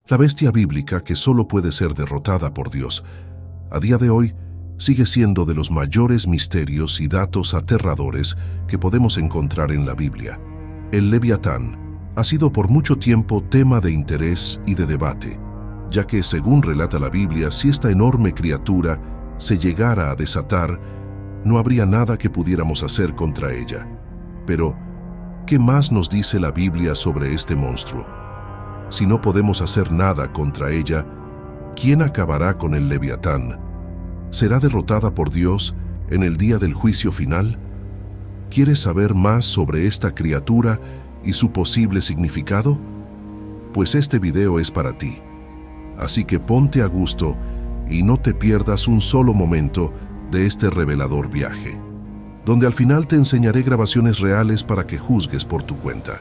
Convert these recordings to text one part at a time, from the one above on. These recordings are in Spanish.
La bestia bíblica, que solo puede ser derrotada por Dios, a día de hoy sigue siendo de los mayores misterios y datos aterradores que podemos encontrar en la Biblia. El Leviatán ha sido por mucho tiempo tema de interés y de debate, ya que, según relata la Biblia, si esta enorme criatura se llegara a desatar, no habría nada que pudiéramos hacer contra ella. Pero, ¿qué más nos dice la Biblia sobre este monstruo? Si no podemos hacer nada contra ella, ¿quién acabará con el Leviatán? ¿Será derrotada por Dios en el día del juicio final? ¿Quieres saber más sobre esta criatura y su posible significado? Pues este video es para ti. Así que ponte a gusto y no te pierdas un solo momento de este revelador viaje, donde al final te enseñaré grabaciones reales para que juzgues por tu cuenta.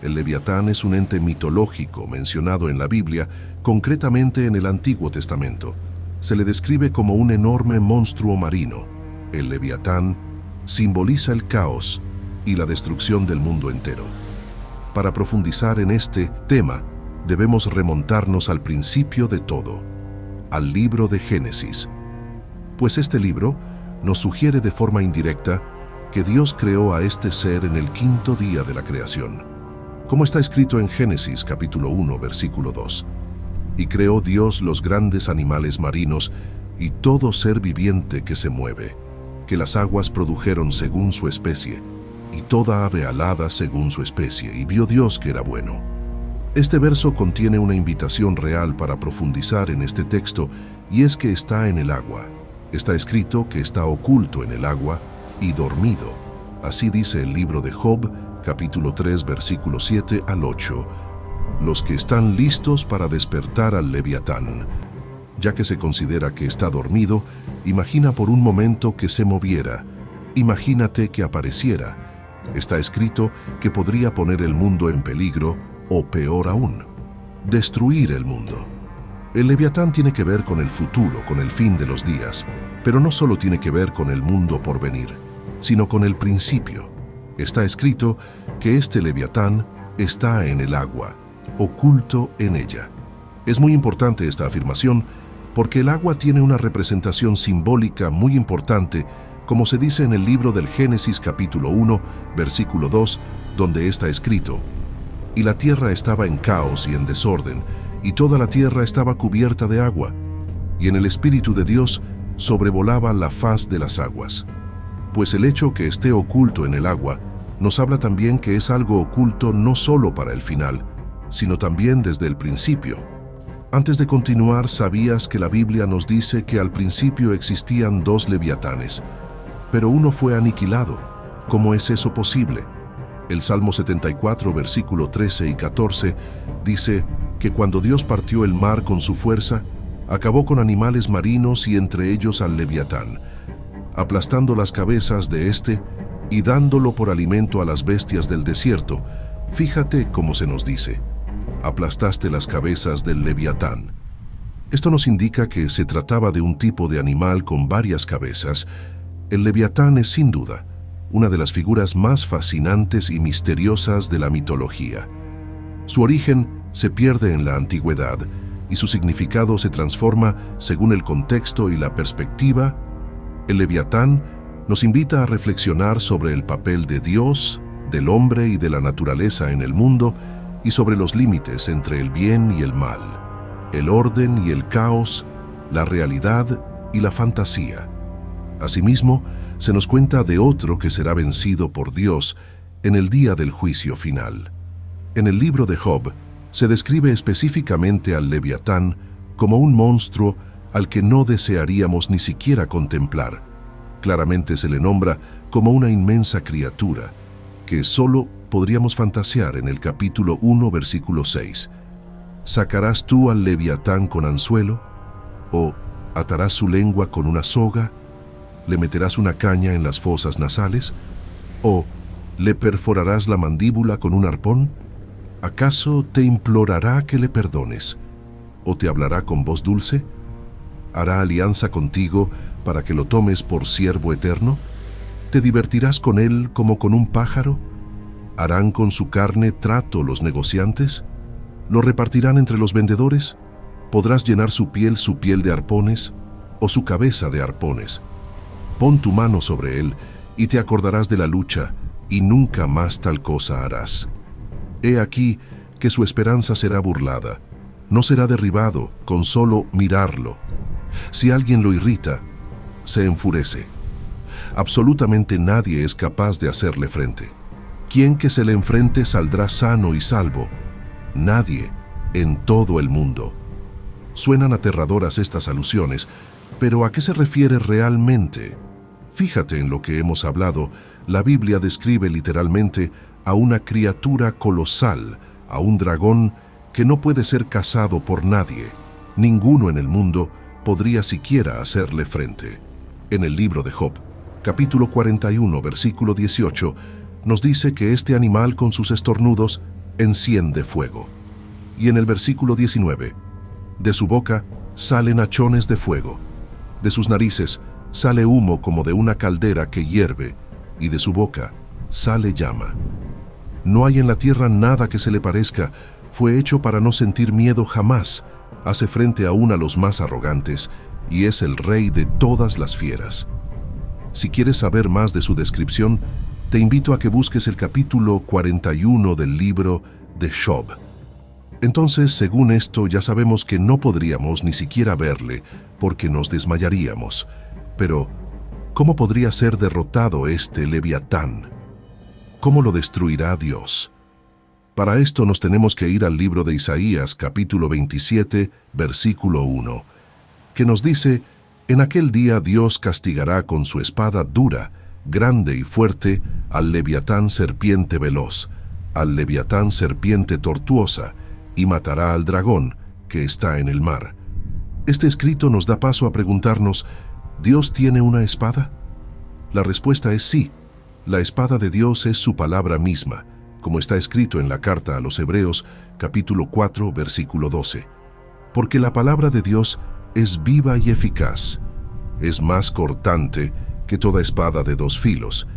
El Leviatán es un ente mitológico mencionado en la Biblia, concretamente en el Antiguo Testamento. Se le describe como un enorme monstruo marino. El Leviatán simboliza el caos y la destrucción del mundo entero. Para profundizar en este tema, debemos remontarnos al principio de todo, al libro de Génesis, pues este libro nos sugiere de forma indirecta que Dios creó a este ser en el quinto día de la creación. Como está escrito en Génesis capítulo 1, versículo 2. Y creó Dios los grandes animales marinos y todo ser viviente que se mueve, que las aguas produjeron según su especie, y toda ave alada según su especie, y vio Dios que era bueno. Este verso contiene una invitación real para profundizar en este texto, y es que está en el agua. Está escrito que está oculto en el agua y dormido. Así dice el libro de Job, capítulo 3, versículo 7 al 8. Los que están listos para despertar al Leviatán. Ya que se considera que está dormido, imagina por un momento que se moviera. Imagínate que apareciera. Está escrito que podría poner el mundo en peligro, o peor aún, destruir el mundo. El Leviatán tiene que ver con el futuro, con el fin de los días, pero no solo tiene que ver con el mundo por venir, sino con el principio. Está escrito que este Leviatán está en el agua, oculto en ella. Es muy importante esta afirmación porque el agua tiene una representación simbólica muy importante, como se dice en el libro del Génesis capítulo 1, versículo 2, donde está escrito: y la tierra estaba en caos y en desorden, y toda la tierra estaba cubierta de agua, y en el Espíritu de Dios sobrevolaba la faz de las aguas. Pues el hecho que esté oculto en el agua nos habla también que es algo oculto no solo para el final, sino también desde el principio. Antes de continuar, ¿sabías que la Biblia nos dice que al principio existían dos leviatanes, pero uno fue aniquilado? ¿Cómo es eso posible? El Salmo 74, versículo 13 y 14, dice que cuando Dios partió el mar con su fuerza, acabó con animales marinos y entre ellos al Leviatán, aplastando las cabezas de éste y dándolo por alimento a las bestias del desierto. Fíjate cómo se nos dice: aplastaste las cabezas del Leviatán. Esto nos indica que se trataba de un tipo de animal con varias cabezas. El Leviatán es, sin duda, una de las figuras más fascinantes y misteriosas de la mitología. Su origen se pierde en la antigüedad y su significado se transforma según el contexto y la perspectiva. El Leviatán nos invita a reflexionar sobre el papel de Dios, del hombre y de la naturaleza en el mundo, y sobre los límites entre el bien y el mal, el orden y el caos, la realidad y la fantasía. Asimismo, se nos cuenta de otro que será vencido por Dios en el día del juicio final. En el libro de Job se describe específicamente al Leviatán como un monstruo al que no desearíamos ni siquiera contemplar. Claramente se le nombra como una inmensa criatura que solo podríamos fantasear en el capítulo 1, versículo 6. ¿Sacarás tú al Leviatán con anzuelo? ¿O atarás su lengua con una soga? ¿Le meterás una caña en las fosas nasales? ¿O le perforarás la mandíbula con un arpón? ¿Acaso te implorará que le perdones? ¿O te hablará con voz dulce? ¿Hará alianza contigo para que lo tomes por siervo eterno? ¿Te divertirás con él como con un pájaro? ¿Harán con su carne trato los negociantes? ¿Lo repartirán entre los vendedores? ¿Podrás llenar su piel de arpones o su cabeza de arpones? Pon tu mano sobre él y te acordarás de la lucha, y nunca más tal cosa harás. He aquí que su esperanza será burlada. No será derribado con solo mirarlo. Si alguien lo irrita, se enfurece. Absolutamente nadie es capaz de hacerle frente. ¿Quién que se le enfrente saldrá sano y salvo? Nadie en todo el mundo. Suenan aterradoras estas alusiones, pero ¿a qué se refiere realmente? Fíjate en lo que hemos hablado. La Biblia describe literalmente a una criatura colosal, a un dragón que no puede ser cazado por nadie. Ninguno en el mundo podría siquiera hacerle frente. En el libro de Job, capítulo 41, versículo 18, nos dice que este animal con sus estornudos enciende fuego. Y en el versículo 19, de su boca salen hachones de fuego, de sus narices sale humo como de una caldera que hierve, y de su boca sale llama. No hay en la tierra nada que se le parezca. Fue hecho para no sentir miedo jamás. Hace frente aún a los más arrogantes, y es el rey de todas las fieras. Si quieres saber más de su descripción, te invito a que busques el capítulo 41 del libro de Job. Entonces, según esto, ya sabemos que no podríamos ni siquiera verle, porque nos desmayaríamos. Pero, ¿cómo podría ser derrotado este Leviatán? ¿Cómo lo destruirá Dios? Para esto nos tenemos que ir al libro de Isaías, capítulo 27, versículo 1, que nos dice: en aquel día Dios castigará con su espada dura, grande y fuerte, al Leviatán serpiente veloz, al Leviatán serpiente tortuosa, y matará al dragón que está en el mar. Este escrito nos da paso a preguntarnos: ¿Dios tiene una espada? La respuesta es sí. La espada de Dios es su palabra misma, como está escrito en la carta a los Hebreos, capítulo 4, versículo 12. Porque la palabra de Dios es viva y eficaz, es más cortante que toda espada de dos filos,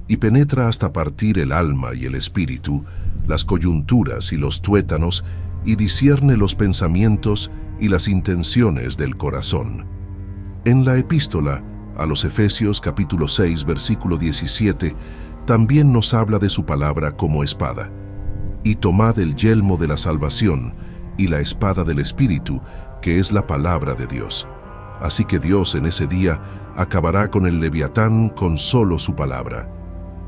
y penetra hasta partir el alma y el espíritu, las coyunturas y los tuétanos, y discierne los pensamientos y las intenciones del corazón. En la epístola a los Efesios capítulo 6 versículo 17 también nos habla de su palabra como espada. Y tomad el yelmo de la salvación y la espada del Espíritu, que es la palabra de Dios. Así que Dios en ese día acabará con el Leviatán con solo su palabra.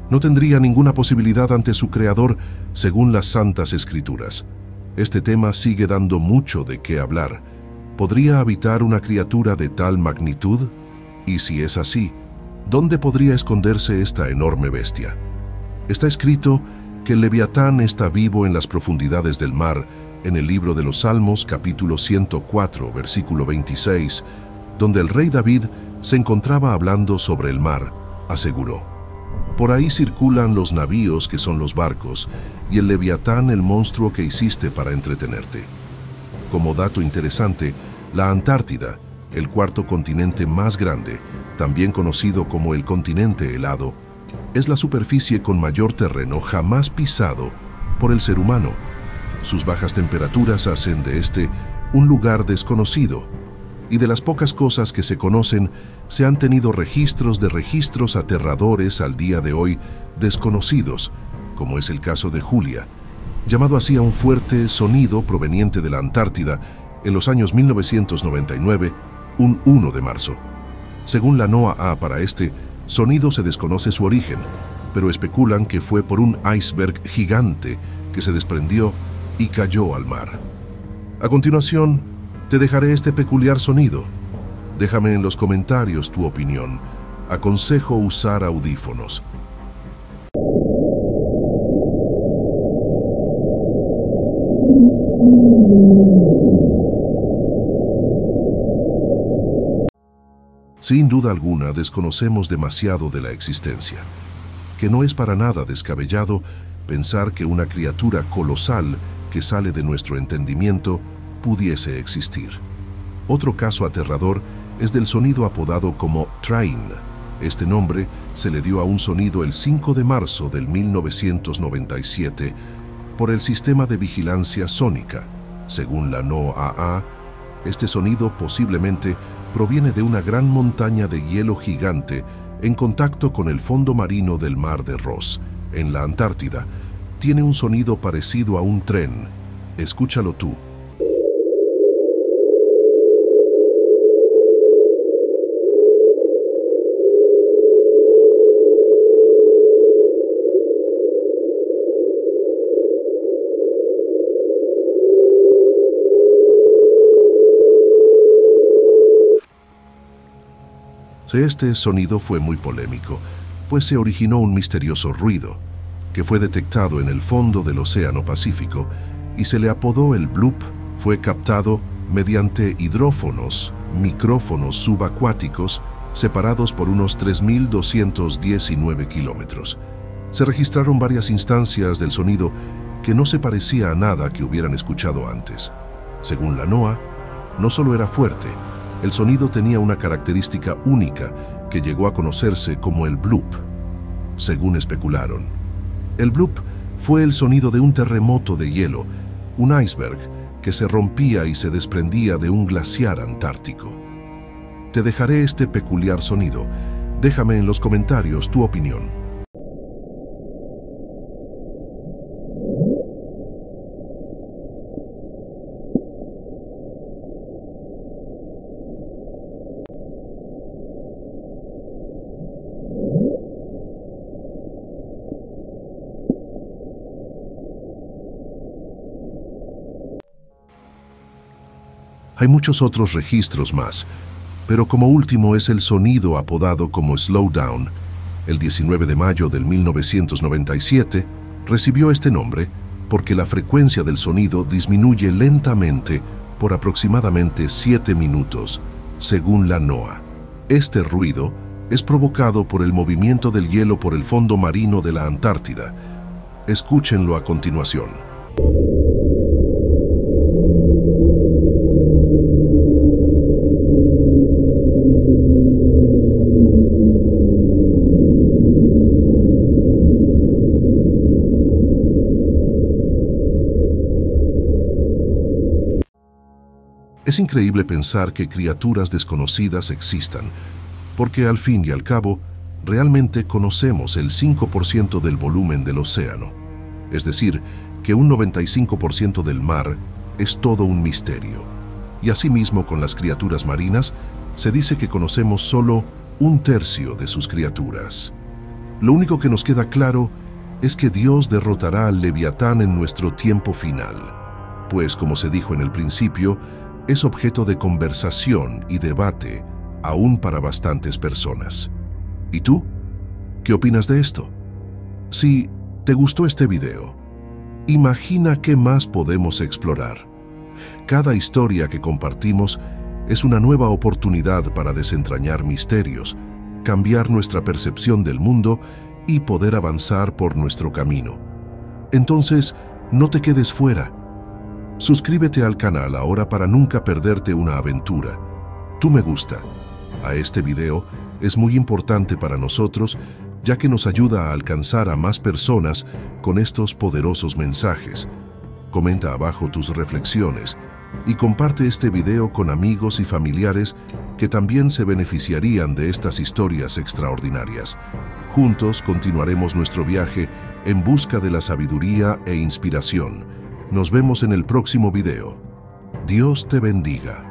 No tendría ninguna posibilidad ante su Creador, según las Santas Escrituras. Este tema sigue dando mucho de qué hablar. ¿Podría habitar una criatura de tal magnitud? Y si es así, ¿dónde podría esconderse esta enorme bestia? Está escrito que el Leviatán está vivo en las profundidades del mar, en el libro de los Salmos, capítulo 104, versículo 26, donde el rey David se encontraba hablando sobre el mar, aseguró: por ahí circulan los navíos que son los barcos, y el Leviatán el monstruo que hiciste para entretenerte. Como dato interesante, la Antártida, el cuarto continente más grande, también conocido como el continente helado, es la superficie con mayor terreno jamás pisado por el ser humano. Sus bajas temperaturas hacen de este un lugar desconocido, y de las pocas cosas que se conocen, se han tenido registros de registros aterradores al día de hoy desconocidos, como es el caso de Julia, llamado así a un fuerte sonido proveniente de la Antártida en los años 1999, un 1 de marzo. Según la NOAA, para este sonido se desconoce su origen, pero especulan que fue por un iceberg gigante que se desprendió y cayó al mar. A continuación, te dejaré este peculiar sonido. Déjame en los comentarios tu opinión. Aconsejo usar audífonos. Sin duda alguna, desconocemos demasiado de la existencia, que no es para nada descabellado pensar que una criatura colosal que sale de nuestro entendimiento pudiese existir. Otro caso aterrador es del sonido apodado como train. Este nombre se le dio a un sonido el 5 de marzo del 1997 por el sistema de vigilancia sónica, Según la NOAA, este sonido posiblemente proviene de una gran montaña de hielo gigante en contacto con el fondo marino del mar de Ross, en la Antártida. Tiene un sonido parecido a un tren. Escúchalo tú. Este sonido fue muy polémico, pues se originó un misterioso ruido, que fue detectado en el fondo del Océano Pacífico y se le apodó el bloop. Fue captado mediante hidrófonos, micrófonos subacuáticos, separados por unos 3.219 kilómetros. Se registraron varias instancias del sonido que no se parecía a nada que hubieran escuchado antes. Según la NOAA, no solo era fuerte, el sonido tenía una característica única que llegó a conocerse como el bloop. Según especularon, el bloop fue el sonido de un terremoto de hielo, un iceberg que se rompía y se desprendía de un glaciar antártico. Te dejaré este peculiar sonido. Déjame en los comentarios tu opinión. Hay muchos otros registros más, pero como último es el sonido apodado como slowdown. El 19 de mayo del 1997 recibió este nombre porque la frecuencia del sonido disminuye lentamente por aproximadamente 7 minutos, según la NOAA. Este ruido es provocado por el movimiento del hielo por el fondo marino de la Antártida. Escúchenlo a continuación. Es increíble pensar que criaturas desconocidas existan, porque al fin y al cabo, realmente conocemos el 5% del volumen del océano. Es decir, que un 95% del mar es todo un misterio. Y asimismo con las criaturas marinas, se dice que conocemos solo 1/3 de sus criaturas. Lo único que nos queda claro es que Dios derrotará al Leviatán en nuestro tiempo final, pues como se dijo en el principio, es objeto de conversación y debate, aún para bastantes personas. ¿Y tú? ¿Qué opinas de esto? Si te gustó este video, imagina qué más podemos explorar. Cada historia que compartimos es una nueva oportunidad para desentrañar misterios, cambiar nuestra percepción del mundo y poder avanzar por nuestro camino. Entonces, no te quedes fuera. Suscríbete al canal ahora para nunca perderte una aventura. Tu me gusta a este video es muy importante para nosotros, ya que nos ayuda a alcanzar a más personas con estos poderosos mensajes. Comenta abajo tus reflexiones y comparte este video con amigos y familiares que también se beneficiarían de estas historias extraordinarias. Juntos continuaremos nuestro viaje en busca de la sabiduría e inspiración. Nos vemos en el próximo video. Dios te bendiga.